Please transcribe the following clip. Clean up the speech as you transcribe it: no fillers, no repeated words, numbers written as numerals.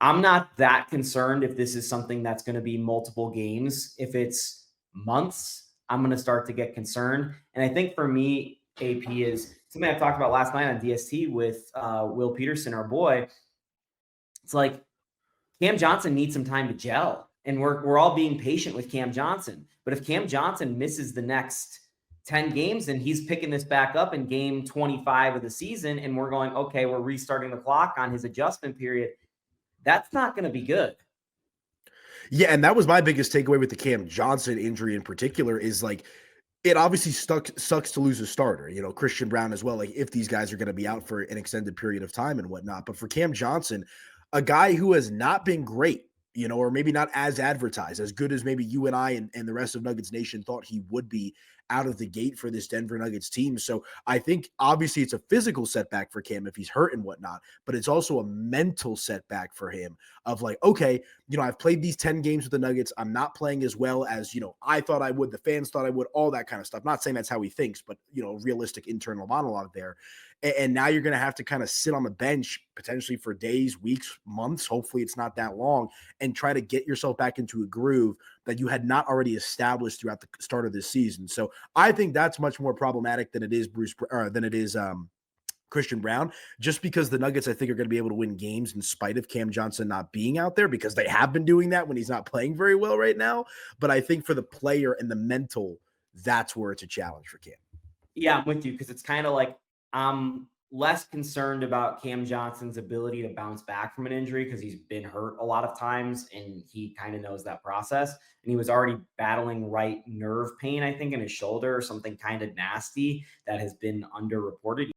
I'm not that concerned if this is something that's going to be multiple games. If it's months, I'm going to start to get concerned. And I think for me, AP is something I talked about last night on DST with Will Peterson, our boy. It's like Cam Johnson needs some time to gel, and we're all being patient with Cam Johnson. But if Cam Johnson misses the next 10 games and he's picking this back up in game 25 of the season, and we're going, okay, we're restarting the clock on his adjustment period, that's not going to be good. Yeah, and that was my biggest takeaway with the Cam Johnson injury in particular is like it obviously sucks to lose a starter, Christian Brown as well. Like if these guys are going to be out for an extended period of time and whatnot. But for Cam Johnson, a guy who has not been great, or maybe not as advertised, as good as maybe you and I and the rest of Nuggets Nation thought he would be out of the gate for this Denver Nuggets team. So I think obviously it's a physical setback for Cam if he's hurt and whatnot, but it's also a mental setback for him of like, okay, I've played these 10 games with the Nuggets. I'm not playing as well as, I thought I would, the fans thought I would, all that kind of stuff. Not saying that's how he thinks, but, realistic internal monologue there. And now you're going to have to kind of sit on the bench potentially for days, weeks, months. Hopefully it's not that long, and try to get yourself back into a groove that you had not already established throughout the start of this season. So I think that's much more problematic than it is Christian Brown, just because the Nuggets, I think, are going to be able to win games in spite of Cam Johnson not being out there, because they have been doing that when he's not playing very well right now. But I think for the player and the mental, that's where it's a challenge for Cam. Yeah, I'm with you because it's kind of like I'm less concerned about Cam Johnson's ability to bounce back from an injury because he's been hurt a lot of times and he kind of knows that process. And he was already battling right nerve pain, I think, in his shoulder or something kind of nasty that has been underreported.